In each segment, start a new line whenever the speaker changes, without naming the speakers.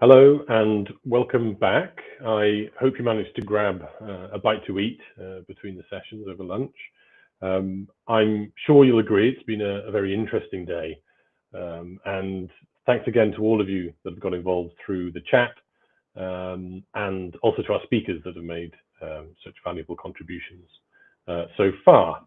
Hello and welcome back. I hope you managed to grab a bite to eat between the sessions over lunch. I'm sure you'll agree it's been a very interesting day. And thanks again to all of you that have got involved through the chat and also to our speakers that have made such valuable contributions so far.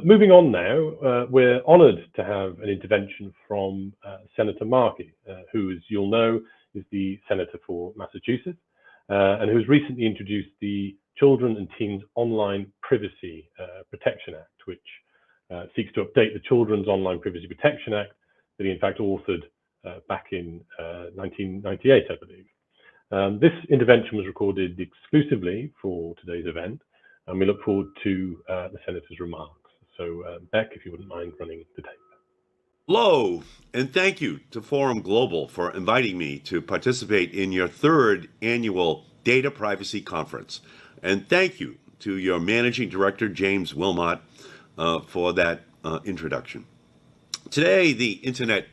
Moving on now, we're honoured to have an intervention from Senator Markey, who, as you'll know, is the Senator for Massachusetts, and who has recently introduced the Children and Teens Online Privacy Protection Act, which seeks to update the Children's Online Privacy Protection Act that he in fact authored back in 1998, I believe. This intervention was recorded exclusively for today's event, and we look forward to the Senator's remarks. So Beck, if you wouldn't mind running the tape.
Hello, and thank you to Forum Global for inviting me to participate in your third annual Data Privacy Conference. And thank you to your Managing Director, James Wilmot, for that introduction. Today, the Internet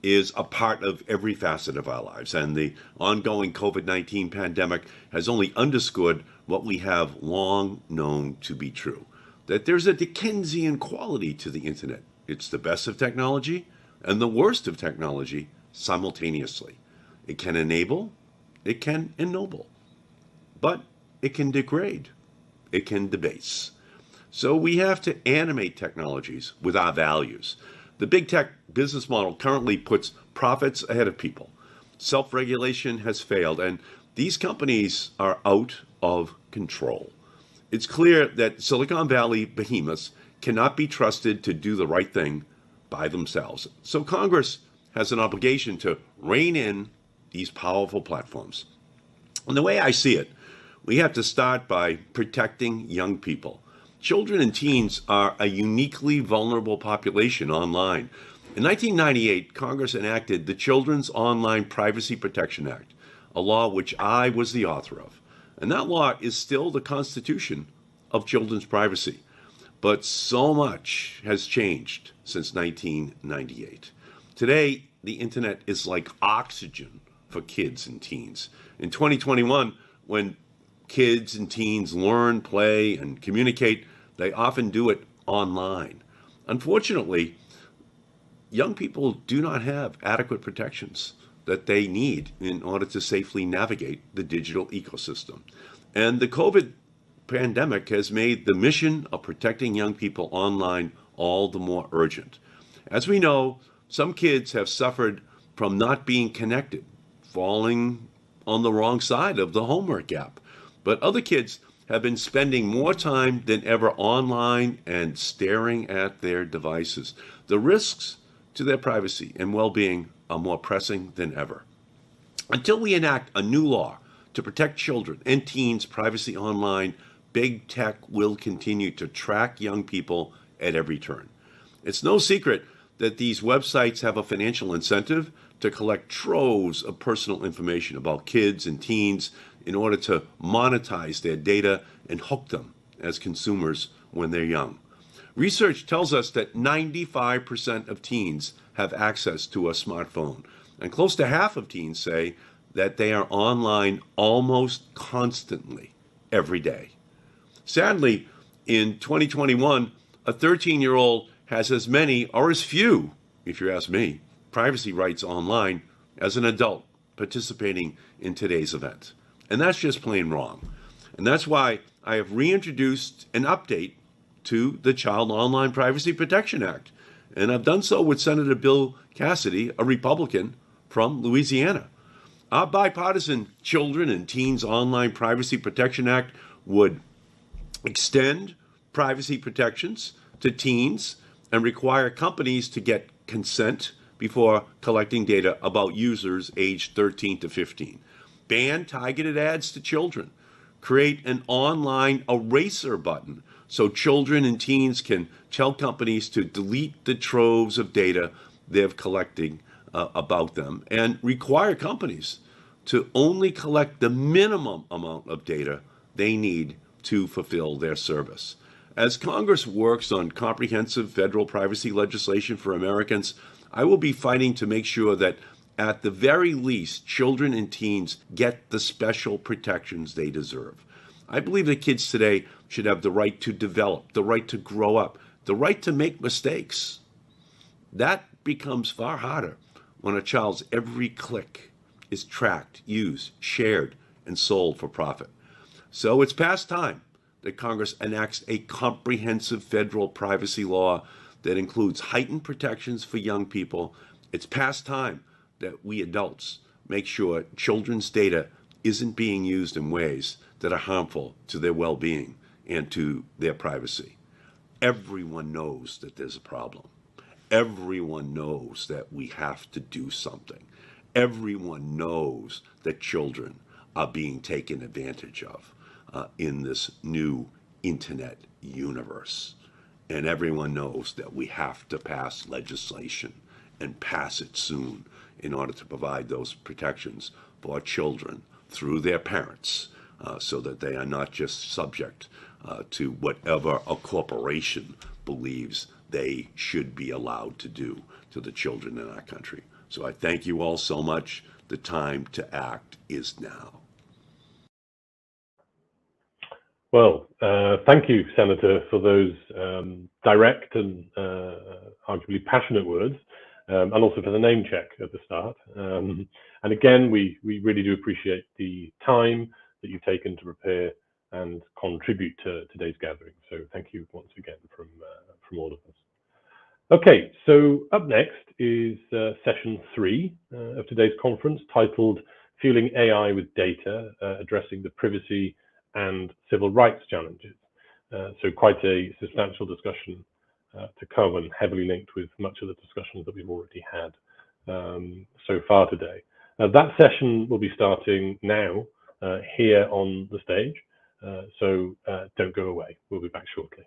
is a part of every facet of our lives, and the ongoing COVID-19 pandemic has only underscored what we have long known to be true, that there's a Dickensian quality to the Internet. It's the best of technology and the worst of technology simultaneously. It can enable, it can ennoble, but it can degrade, it can debase. So we have to animate technologies with our values. The big tech business model currently puts profits ahead of people. Self-regulation has failed, and these companies are out of control. It's clear that Silicon Valley behemoths cannot be trusted to do the right thing by themselves. So Congress has an obligation to rein in these powerful platforms. And the way I see it, we have to start by protecting young people. Children and teens are a uniquely vulnerable population online. In 1998, Congress enacted the Children's Online Privacy Protection Act, a law which I was the author of. And that law is still the constitution of children's privacy. But so much has changed since 1998. Today, the Internet is like oxygen for kids and teens. In 2021, when kids and teens learn, play, and communicate, they often do it online. Unfortunately, young people do not have adequate protections that they need in order to safely navigate the digital ecosystem. And the COVID pandemic has made the mission of protecting young people online all the more urgent. As we know, some kids have suffered from not being connected, falling on the wrong side of the homework gap. But other kids have been spending more time than ever online and staring at their devices. The risks to their privacy and well-being are more pressing than ever. Until we enact a new law to protect children and teens' privacy online, big tech will continue to track young people at every turn. It's no secret that these websites have a financial incentive to collect troves of personal information about kids and teens in order to monetize their data and hook them as consumers when they're young. Research tells us that 95% of teens have access to a smartphone, and close to half of teens say that they are online almost constantly every day. Sadly, in 2021, a 13-year-old has as many, or as few, if you ask me, privacy rights online as an adult participating in today's event. And that's just plain wrong. And that's why I have reintroduced an update to the Child Online Privacy Protection Act. And I've done so with Senator Bill Cassidy, a Republican from Louisiana. Our bipartisan Children and Teens Online Privacy Protection Act would extend privacy protections to teens and require companies to get consent before collecting data about users aged 13 to 15. Ban targeted ads to children. Create an online eraser button so children and teens can tell companies to delete the troves of data they're collecting about them, and require companies to only collect the minimum amount of data they need to fulfill their service. As Congress works on comprehensive federal privacy legislation for Americans, I will be fighting to make sure that at the very least, children and teens get the special protections they deserve. I believe that kids today should have the right to develop, the right to grow up, the right to make mistakes. That becomes far harder when a child's every click is tracked, used, shared, and sold for profit. So it's past time that Congress enacts a comprehensive federal privacy law that includes heightened protections for young people. It's past time that we adults make sure children's data isn't being used in ways that are harmful to their well-being and to their privacy. Everyone knows that there's a problem. Everyone knows that we have to do something. Everyone knows that children are being taken advantage of in this new internet universe. And everyone knows that we have to pass legislation and pass it soon in order to provide those protections for children through their parents so that they are not just subject to whatever a corporation believes they should be allowed to do to the children in our country. So I thank you all so much. The time to act is now.
Well, thank you, Senator, for those direct and arguably passionate words, and also for the name check at the start. And again, we really do appreciate the time that you've taken to prepare and contribute to today's gathering. So thank you once again from all of us. Okay, so up next is session 3 of today's conference, titled Fueling AI with Data, Addressing the Privacy and Civil Rights Challenges. So quite a substantial discussion to come, and heavily linked with much of the discussions that we've already had so far today. That session will be starting now here on the stage, so don't go away. We'll be back shortly.